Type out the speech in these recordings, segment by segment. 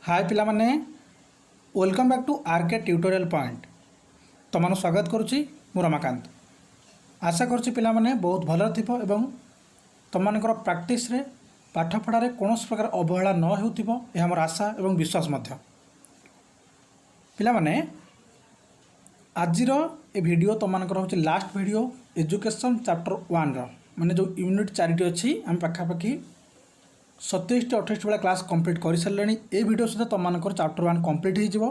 हाय पिला माने welcome back to RK tutorial point तुम स्वागत करुच्ची मु रमाकांत। आशा करुच्ची पिला माने बहुत भल थिबो एवं तुम प्रैक्टिस रे पाठ पढ़ारे कौन प्रकार अवहेला न होउथिबो यह मोर आशा एवं विश्वास मध्य। पिला माने आजिर ए वीडियो तुम हूँ लास्ट वीडियो एजुकेशन चैप्टर 1 रो माने जो यूनिट 4 अच्छी आम पाखापाखि 27-28 वाला क्लास कंप्लीट कर सारे। ये वीडियो सहित तुम चैप्टर 1 कंप्लीट हो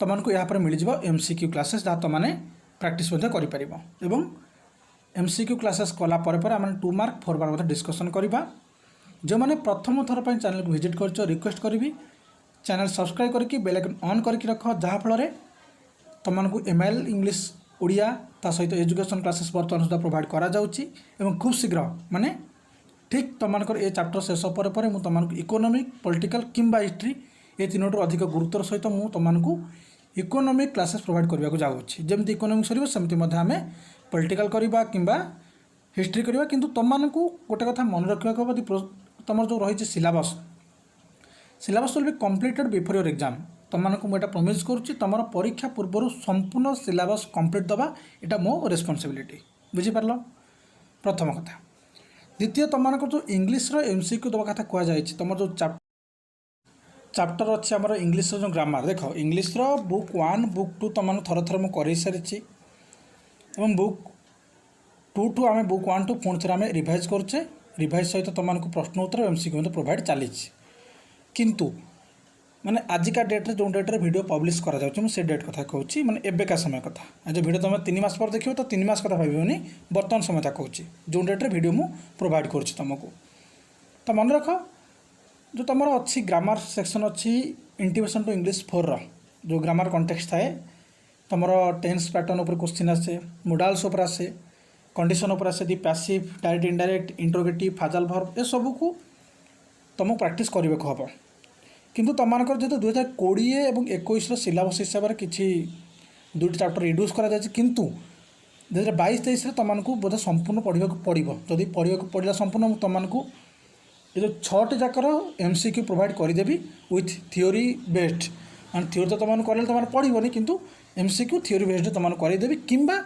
तुमको यहाँ पर मिल जाव MCQ क्लासेस जहाँ तुमने प्रैक्टिस कर MCQ क्लासेस कलापर आम 2 मार्क 4 मार्क डिस्कसन करवा। जो मैंने प्रथम थर पर चैनल को विजिट कर रिक्वेस्ट करी चैनल सब्सक्राइब करके बेल आइकन ऑन करके रख जहाँफल तुमको MIL इंग्लिश ओडिया ता सहित एजुकेशन क्लासेस बर्तमान सुधा प्रोवाइड करा जाउची एवं खूब शीघ्र माने ठीक तुमको ये चैप्टर शेष पर तुमको इकोनॉमिक पॉलिटिकल किंबा हिस्ट्री ये तीनों अधिक गुरुत्वर सहित मुझे तुमको इकोनॉमिक क्लासेस प्रोवाइड करने को जाऊँगी। जमी इकोनॉमिक सर सेमती आम पॉलिटिकल करवा किंबा हिस्ट्री करवा किंतु तुमको गोटे कथा मन रखा हम तुम जो रही syllabus will be completed before your exam. तुमको मुझे प्रमिश करुच्ची तुम परीक्षा पूर्व संपूर्ण सिलेबस कंप्लीट दबा यहाँ मो रेस्पॉन्सिबिलिटी बुझीपार। प्रथम कथा द्वितीय तुमको जो इंग्लिश MCQ दवा कथा कहुई तुम जो चैप्टर अच्छे आम इंग्लिश जो ग्रामर देख इंग्लिश बुक 1 बुक 2 तुम थर थर मुझे सारी बुक 2 टू आम बुक 1 टू पुणी थे आम रिवाइज करुचे रिवाइज सहित तुमको प्रश्न उत्तर MCQ प्रोवाइड चली किंतु माने आजिका डेट्रे जो डेट्रे वीडियो पब्लिश करा जाउछि से डेट कथा कहूँ माने एबेका समय कथा आज वीडियो तुम 3 मास पर देखियो तो 3 मास कथा भावियोनी बर्तमान समय था कहूँ जो डेट्रे वीडियो मु प्रोवाइड करुच्ची तुमको। तो मन रख जो तुम अच्छी ग्रामर सेक्शन अच्छी इंटीग्रेशन टू इंग्लिश 4 जो ग्रामर कॉन्टेक्स्ट थाए तुम टेन्स पैटर्न उपर क्वेश्चन आसे मोडाल्स उपर आसे कंडीशन उपर आसे दी passive direct indirect interrogative Fazal verb ए सब को तुमको प्रैक्टिस करने को हम किंतु तुमको जो 2020 और 21 सिलेबस हिसाब से किसी 2टी चैप्टर रिड्यूस करा किंतु 2022-23 तुमको बोधे संपूर्ण पढ़ा पड़ो जदि पढ़ा पड़ा संपूर्ण तुमको ये जो 6टी जाकर MCQ प्रोवाइड करदेवी विथ थियोरी बेस्ड मान थियोरी तो तुम कर तुम पढ़ोनी किंतु MCQ थियोरी बेस्ड तुमको करदेवी किंबा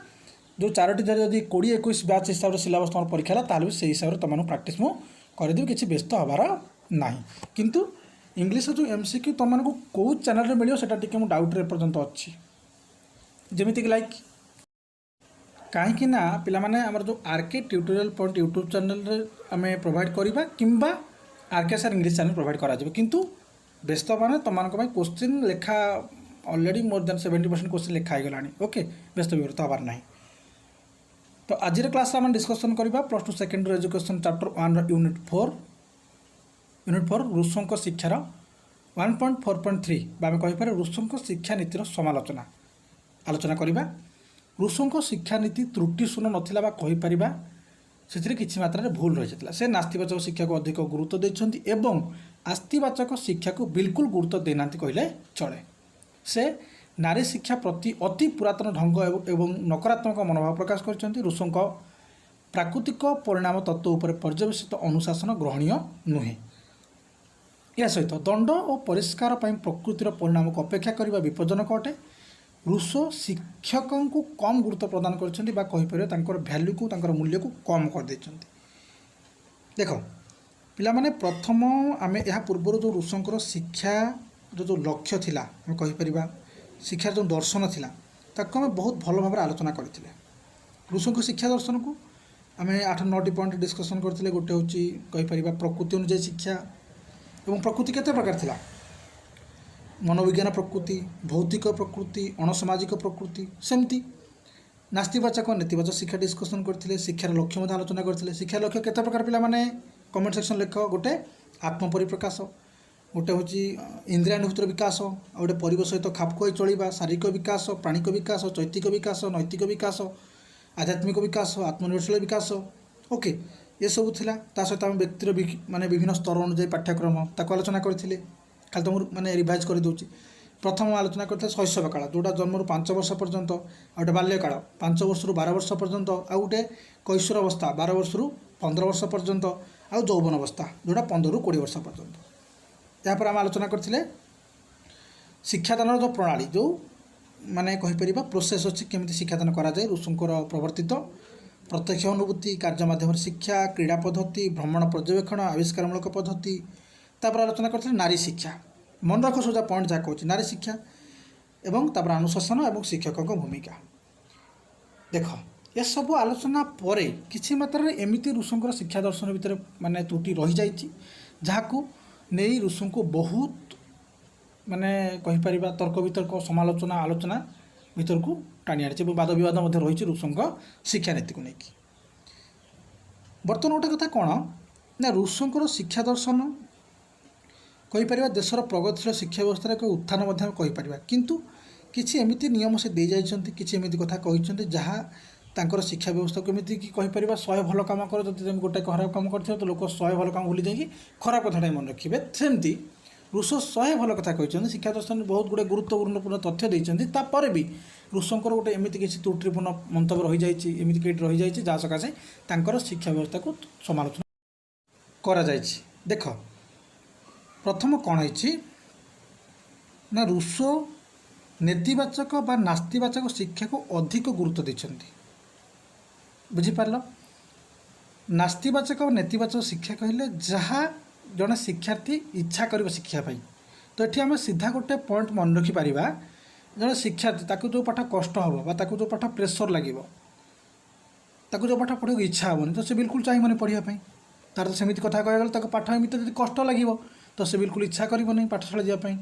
जो 4टी जदि 20-21 बैच हिसाब से सिलेबस तुम परीक्षा ताल से हिसाब से तुमको प्रैक्टिस मु करदेवी किसी व्यस्त हबार ना किंतु इंग्लिश जो MCQ तुमको कौ चैनल मिलो से डाउट पर्यंत अच्छी जमीक लाइक कहीं पिला माने आमर जो RK tutorial point YouTube channel आम प्रोवाइड करवा किंबा RK sir English channel provide करा किंतु व्यस्त माने तुमको क्वेश्चन लेखा ऑलरेडी मोर देन 70% क्वेश्चन लिखा हो गलानी ओके व्यस्त विवृत हबार ना। तो आज क्लास आम डिस्कसन करवा +2 सेकेंडरी एजुकेशन चैप्टर 1 यूनिट 4 रूसों शिक्षार 1.4.3 आम कहीपर रूसों शिक्षा नीतिर समालोचना आलोचना करवा। रूसों शिक्षा नीति त्रुटिशून्य नाला कहीपर से किसी मात्रा भूल रही जाता से नास्तिवाचक शिक्षा को अधिक गुरुत्व देते एवं आस्तिवाचक शिक्षा को बिल्कुल गुरुत्व देना कहले चले। से नारी शिक्षा प्रति अति पुरातन ढंग एवं नकारात्मक मनोभाव प्रकाश कर रूसों प्राकृतिक परिणाम तत्व उपर पर्यवेसित अनुशासन ग्रहणीय नुहे। या सहित दंड और परिष्कार प्रकृतिर परिणाम को अपेक्षा करने विपज्जनक अटे। रूसो शिक्षकों को कम गुरुत्व प्रदान कर भैल्यू को मूल्य को कम कर देते। देख पिला माने प्रथम आम यह पूर्व जो रूसों शिक्षा जो लक्ष्य थिला आम कहीपर शिक्षार जो दर्शन थिला ताको आम बहुत भल भाव आलोचना करते। रूसों शिक्षा दर्शन को आम 8-9टी पॉइंट डिस्कसन करते। गोटे हूँ कहीपर प्रकृति अनुଯାयी शिक्षा एवं प्रकृति केते प्रकार थिला मनोविज्ञान प्रकृति भौतिक प्रकृति अणसामाजिक प्रकृति सेमती नास्तिवाचक नीतिवाचक शिक्षा डिस्कसन करते। शिक्षार लक्ष्य आलोचना करते। शिक्षार लक्ष्य केते प्रकार पिला माने कमेंट सेक्शन लिख। गोटे आत्मपरिप्रकाश गोटे हूँ इंद्रियानुभूतिर विकास गोटे परिवेश सहित खाप खुआई चलवा शारीरिक विकास प्राणिक विकास चैतिक विकास नैतिक विकास आध्यात्मिक विकास आत्मनिर्भरशील विकास ओके ये सब थिला। ता सहित आम व्यक्तिर माने विभिन्न स्तर अनुଯାयी पाठ्यक्रम ताको आलोचना करथिले। खाली तुम माने रिवाइज कर दूची। प्रथम आलोचना करते शैशव काल जोटा जन्म 5 वर्ष पर्यंत गोटे बाल्यकाल 5 वर्ष 12 वर्ष पर्यंत आ गोटे कैशोर अवस्था 12 वर्ष 15 वर्ष पर्यंत आ यौवन अवस्था जोटा 15 ରୁ 20 वर्ष पर्यंत यापर आम आलोचना करथिले शिक्षादान जो प्रणाली जो माने कहीपर प्रोसेस अच्छी केमी शिक्षादान कराए ऋषुंकर प्रवर्तित प्रत्यक्ष अनुभूति कार्य माध्यम शिक्षा क्रीड़ा पद्धति भ्रमण पर्यवेक्षण आविष्कारमूलक पद्धति तापर आलोचना करथिले नारी शिक्षा मन रख सोजा पॉइंट जहाँ कहूँ नारी शिक्षा एवं तापर अनुशासन और शिक्षक भूमिका देख ये सब आलोचना पर किसी मात्रा एमती ऋषुंकर शिक्षा दर्शन भितर माने त्रुटि रही जाइए जहाँ नहीं ऋषु को बहुत माने कहीपर तर्क वितर्क समालोचना आलोचना भीतर को टाणी आनी वाद बद रही ऋषुंक शिक्षानीति को लेकिन बर्तमान गोटे कथा कौन ना ऋषुंकर शिक्षा दर्शन कहीपर देशर प्रगतिशील शिक्षा व्यवस्था एक उत्थान कहीपर किंतु किसी एमती नियम से दे जाइछन्ति किसी एमती कथा कहते जहाँ तांकर शिक्षा व्यवस्था को एमती कि कहीपर 100 भल कम कर जब गोटे खराब कम कर तो लोक 100 भल कम भूली जाकि खराब कथाटा मन रखिए सेमती ऋष 100 भल कथा कहते शिक्षा दर्शन बहुत गुड़े गुरुत्वपूर्ण तथ्य देते तापर भी ऋषुंकर गोटे एमती किसी त्रुटिपूर्ण मंतव्य रही जाइए एमती कहीं रही जाइए जहाँ सकाशे तांकर शिक्षा व्यवस्था को समालोचना करा जाइए देख प्रथम कौन है ना ऋष नेतिवाचक बा नास्तिवाचक शिक्षा को अधिक गुरुत्व देते बुझीपार नास्तिवाचक और नेतिवाचक शिक्षा कहले जहाँ जड़े शिक्षार्थी इच्छा कर शिक्षापी तो ये आम सीधा गोटे पॉइंट मन रखिपर जड़े शिक्षार्थी ताकू जो पाठ कष्ट हम जो पाठ प्रेसर लगे जो पाठ पढ़ा इच्छा हेनी तो से बिल्कुल चाहिए पढ़ापी तार तो सेमती कथा कहगले पाठ एमती जो कष्ट लगे तो से बिल्कुल इच्छा करनी पाठशाला जावाई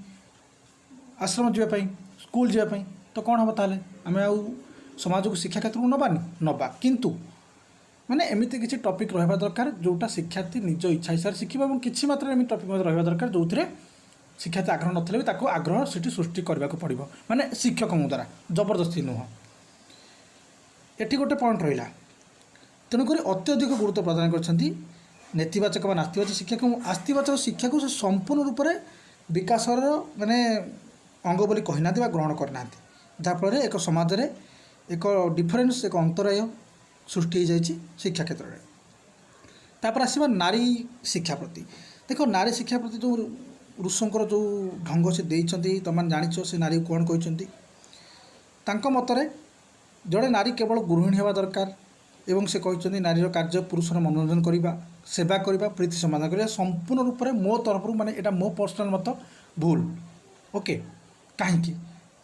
आश्रम जावाई स्कूल जावाई तो कौन हम ताले आम आउ समाज को शिक्षा क्षेत्र को नबानी नबा किंतु माने एमती किसी टॉपिक रहा दरकार जोटा शिक्षार्थी निज इच्छा हिसाब से शिखा और किसी मात्रा एमती टॉपिक रहा दरकार जो शिक्षार्थी आग्रह नथिले भी आग्रह से सृष्टि करने को पड़ो माने शिक्षक द्वारा जबरदस्ती नुह ये गोटे पॉइंट रहा तेणुक अत्यधिक गुरुत्व प्रदान कर नेतिवाचक नास्तिवाचक शिक्षा को आस्तिवाचक शिक्षा को संपूर्ण रूप से विकास माने अंग बोली कहना ग्रहण करना जहाँफल एक समाज में एक डिफरेन्स एक अंतराय सृष्टि हो जाए शिक्षा क्षेत्र में तापर आसवा नारी शिक्षा प्रति देख नारी शिक्षा प्रति जो ऋषुंकर जो ढंग से देते तुम जाच से नारी कौन कहते मतरे जड़े नारी केवल गृहिणी होगा दरकार एवं से कहते नारीर कार्य पुरुषर मनोरंजन करने सेवा करने प्रीति समाधान करने संपूर्ण रूप से मो तरफ माने एटा मो पर्सनाल मत भूल ओके कहीं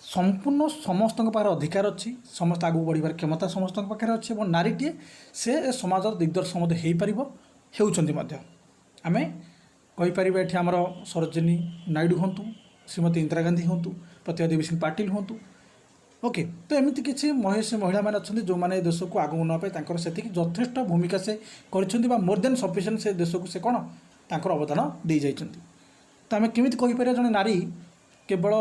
संपूर्ण समस्त अधिकार अच्छी समस्त आगू बढ़ार क्षमता समस्त पाखे अच्छी और नारीटीए से समाज दिग्दर्शक हो पार आम कहीपर ये आमर सरोजिनी नायडू हूँ श्रीमती इंदिरा गांधी हूँ प्रतिभा देवी सिंह पाटिल हूँ ओके तो एमती किसी महिला मैंने अच्छा जो मैंने देश को आगू नापाई से यथेष्ट भूमिका से कर मोर देन सफिसीयंट से देश को से कौन तांकर अवदान दे जाइए तो आम केमी कहीपर जड़े नारी केवल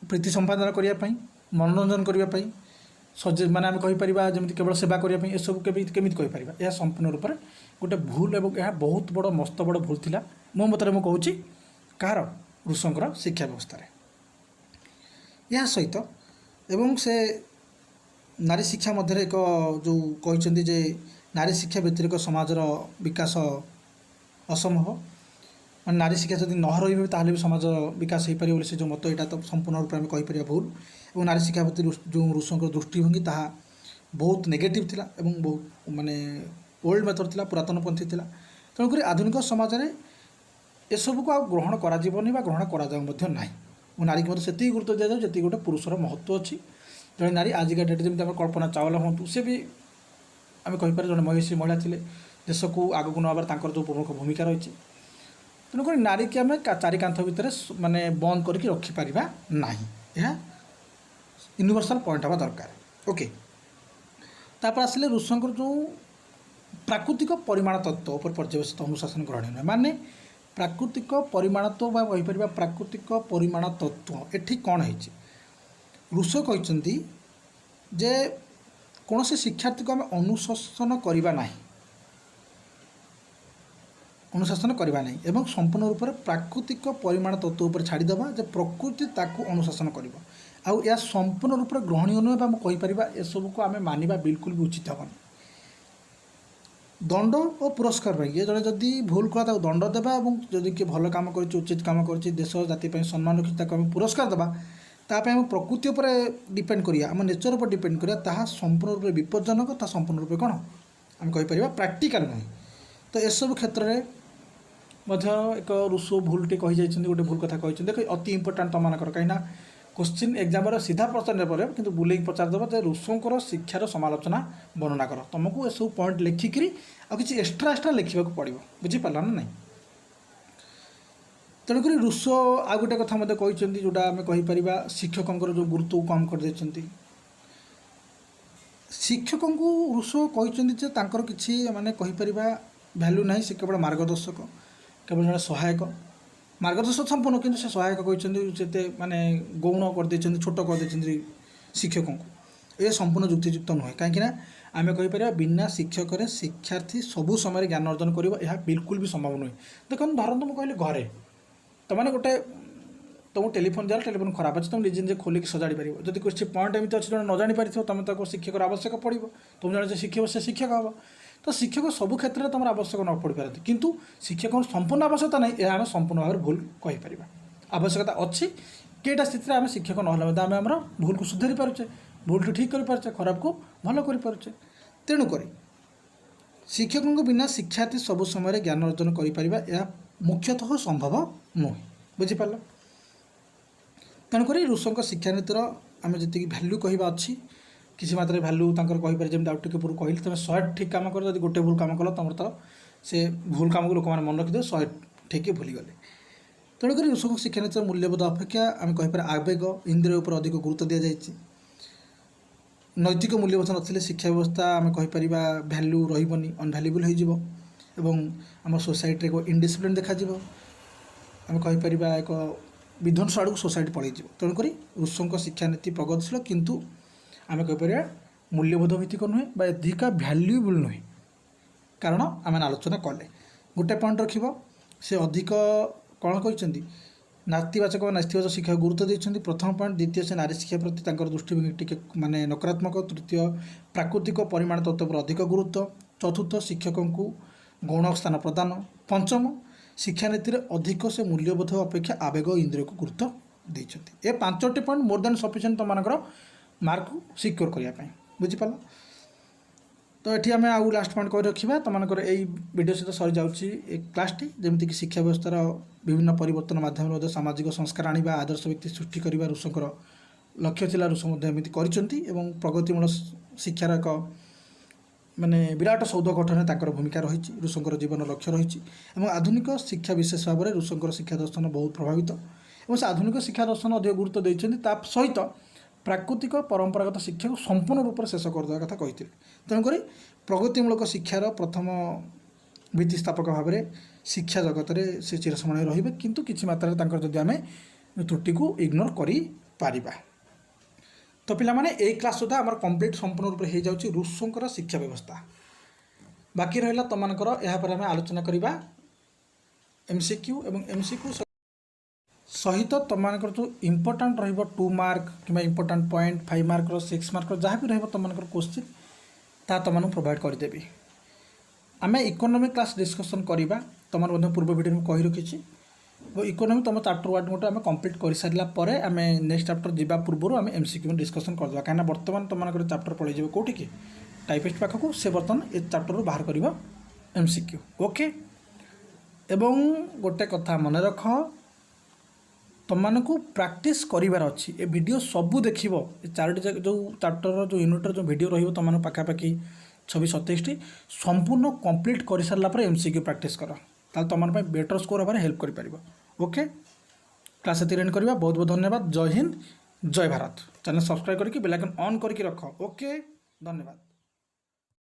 प्रीति संपादन करने मनोरंजन करने सजे मैंने आम कहीपर जमी केवल सेवा करने ये सब केमी कहीपर यह संपूर्ण रूप से गोटे भूल और यह बहुत बड़ मस्त बड़ भूल था मो मतरे मुझे कहूँ कहार ऋषुंकर शिक्षा व्यवस्था यह सहित एवं से नारी शिक्षा मध्य एक जो कहते जे नारी शिक्षा व्यतिरिक्त समाजर विकास असंभव मैं नारी शिक्षा जब न रही ताल भी समाज विकास हो पारे से जो मत यहाँ तो संपूर्ण रूप में कहीपर भूल और नारी शिक्षा प्रति जो ऋषुंकर दृष्टिभंगी ताहा बहुत नेगेटिव थिला एवं बहुत माने ओल्ड मेथड थिला पुरातन पंथी थिला तेणुक आधुनिक समाज में एसबू को ग्रहण करा ग्रहण करा और नारी को से गुरुत्व दि जाए जी गोटे पुरुषर महत्व अच्छी जड़े नारी आजिका डेट जमी कल्पना चावला हूँ सी भी आम कहीपर जड़े महिला थे देश को आगक नबार जो प्रमुख भूमिका रही तेणुक नारी की आम चारि कांथ भितर माने बंद करके रखिपर ना यह यूनिवर्सल पॉइंट हवा दरकार ओके तापर आसिले ऋषुंकर जो प्राकृतिक परिमाण तत्व पर पर्यवेसित अनुशासन ग्रहण हुए माने प्राकृतिक परिमाण तो कहीपर प्राकृतिक परिमाण तत्व एठी कौन है ऋष कहते जे कौन से शिक्षार्थी को आम अनुशासन करवा ना अनुशासन करवा नहीं एवं संपूर्ण रूप से प्राकृतिक परिमाण तत्व पर छाड़ीदेवा जे प्रकृति ताकू अनुशासन कर आउ या संपूर्ण रूप से ग्रहणीय नुहे कहीपर एसबू को आम मानिबा बिल्कुल भी उचित हेनी दंड और पुरस्कार पाई ये जड़े जदि भूल कला ताको दंड देवा और जदि किए भल काम कर उचित काम कर देश जाति सम्मान रखी ताको पुरस्कार देवा ताप आम प्रकृति उपर डिपेंड करिया आम नेचर उपर डिपेंड करिया ताहा संपूर्ण रूप विपज्जनक ता संपूर्ण रूप कौन आम कहीपर प्राक्टिकाल नुहे। तो एसबू क्षेत्र में एक रुसो भूलटे कही जाइछन्ति गोटे भूल कथा कही देख अति इम्पोर्टाट तुम कहीं क्वेश्चन एग्जाम सीधा प्रश्न पर कि बुले पचार देव जे रुषों शिक्षार समालोचना वर्णना कर तुमको ये सब पॉइंट लिखिकी आ कि एक्सट्रा लिखा पड़ो बुझीपार ना ना। तेणुक रुषो आ गोटे कथा मत कहते जोटा आम कहीपर शिक्षकों जो गुरुत्व कम कर देते शिक्षकों को रुषो कहते किसी माने कहीपर भैल्यू ना से केवल मार्गदर्शक केवल जड़े सहायक मार्गदर्शक संपूर्ण किंतु से सहायक कहते माने गौण करदे छोट करदे शिक्षकों को ये संपूर्ण युक्तियुक्त नुहे कहीं आम कहीपर बिना शिक्षक शिक्षार्थी सबू समय ज्ञान अर्जन कर बिल्कुल भी संभव नुहे। देख धरत मुझे कहली घरे तुमने गोटे तुम टेलीफोन दिया टेलीफोन खराब अच्छे तुम निजे निजे खोलिक सजाड़ी पार जब किसी पॉइंट एमती अच्छे जो न जानी पार तुम तक शिक्षक आवश्यक पड़ो तुम जन शिक्षक से शिक्षक हम तो शिक्षक सब क्षेत्र में तुम आवश्यक न पड़ पारती किंतु शिक्षक संपूर्ण आवश्यकता नहीं यह आम संपूर्ण भाव भूल कहीपर आवश्यकता अच्छी कईटा स्थित में आम शिक्षक ना आम आम भूल को सुधारी पारे भूल को ठीक कर खराब को भल कर तेणुक शिक्षकों को बिना शिक्षार्थी सब समय ज्ञान अर्जन कर मुख्यतः संभव नुहे बुझीपार। तेणुक रुषों शिक्षानीतिर आम जी भैल्यू कहवा अच्छी किसी मात्रा भैल्यू कहीपर जमी आउट टे पूर्व कहली तुम 100 ठीक काम कर जब गोटे भूल काम कल तुम तो से भूल काम को लोक मैंने मन रखिदे 100 ठीक भूलीगले। तेणुक रुषों शिक्षानीतिर मूल्यबोध अपेक्षा आम कहीपर आवेग इंद्रिय उपर अधिक गुरुत्व दि जाए नैतिक मूल्यबोध नथिले शिक्षा व्यवस्था आम कहीपर भैल्यू रही अनभैल्युबल हो आम सोसाइटी एक इनडिसिप्लिन देखा आम कहीपर एक विध्वंस आड़ को सोसाइटी पलि तेणुक रुषों शिक्षानीति प्रगतिशील किंतु आम कहीपर मूल्यबोध भित्तिक नुहे अधिका भैल्युबल नुहे कारण आम आलोचना कले गोटे पॉइंट रखिब से अधिक कौन कहते नास्तिवाचक नास्तिवाचक शिक्षा गुरुत्व देते प्रथम पॉइंट द्वितीय से नारी शिक्षा प्रति दृष्टिभंगी टी माने नकारात्मक तृतीय प्राकृतिक परिमाण तत्व पर अधिक गुरुत्व चतुर्थ शिक्षकों को गौण स्थान प्रदान पंचम शिक्षानीति अधिक से मूल्यबोध अपेक्षा आवेग इंद्रिय को गुरुत्व देते ये 5टी पॉइंट मोर देन सफिशिएंट तुम मार्क को सिक्योर करने बुझीपार। तो ये आम आउ लास्ट पॉइंट कही रखा तुमको यही वीडियो सहित सरी जाऊँगी क्लासटी जमीक शिक्षा व्यवस्थार विभिन्न परिवर्तन माध्यम सामाजिक संस्कार आने आदर्श व्यक्ति सृष्टि करने रुषों लक्ष्य थिला रुषो एमती कर प्रगतिमूलक शिक्षार एक माने विराट सौध गठन ताकर भूमिका रही रुषों जीवन लक्ष्य रही आधुनिक शिक्षा विशेष भाव में रुषों शिक्षा दर्शन बहुत प्रभावित और से आधुनिक शिक्षा दर्शन अधिक गुरुत्व देते सहित प्राकृतिक परंपरागत शिक्षा को संपूर्ण रूप से शेष करदे कथा कही तेणुक प्रगतिमूलक शिक्षार प्रथम भित्तिस्थापक भाव में शिक्षा जगत में से चिरस्मरणीय रही किंतु किसी मात्रा जदि आम त्रुटि को इग्नोर कर तो पिला माने एक क्लास सुधा आम कंप्लीट संपूर्ण रूप से हो जाऊँगी रुषों शिक्षा व्यवस्था बाकी रहा तुमकर यापर आम आलोचना करवा एमसीक्यू एवं एमसीक्यू सहित तुमको जो इम्पोर्टाट रू मार्क कि इम्पोर्टाट पॉइंट 5 मार्क 6 मार्क जहाँ भी तुमको क्वेश्चन ता तुमको प्रोवाइड करदेवी आम इकोनॉमिक क्लास डिस्कसन करवा तुम पूर्व वीडियो में कही रखी इकोनॉमी तुम चैप्टर 1 गोटे आम कंप्लीट कर सारापर आम नेक्स्ट चैप्टर जा पूर्व आम एमसीक्यू डिस्कसन करदे कहीं बर्तमान तुम चैप्टर पलि कौटी कि टाइपिस्ट पाखक से बर्तमान ए चैप्टर बाहर कर एमसीक्यू ओके। एवं गोटे कथा मन रख तुमको प्रैक्टिस करार अच्छी ए वीडियो सबू देख 4टी जो चैप्टर जो यूनिटर जो वीडियो रही तुम पाखापाखि 26-27 संपूर्ण कंप्लीट कर सारापर एमसीक्यू प्रैक्टिस कर ताल तुम बेटर स्कोर होबार हेल्प कर ओके। क्लास एंड करवा बहुत बहुत धन्यवाद। जय हिंद जय भारत। चैनल सब्सक्राइब करके बेल आइकन ऑन करके रख ओके धन्यवाद।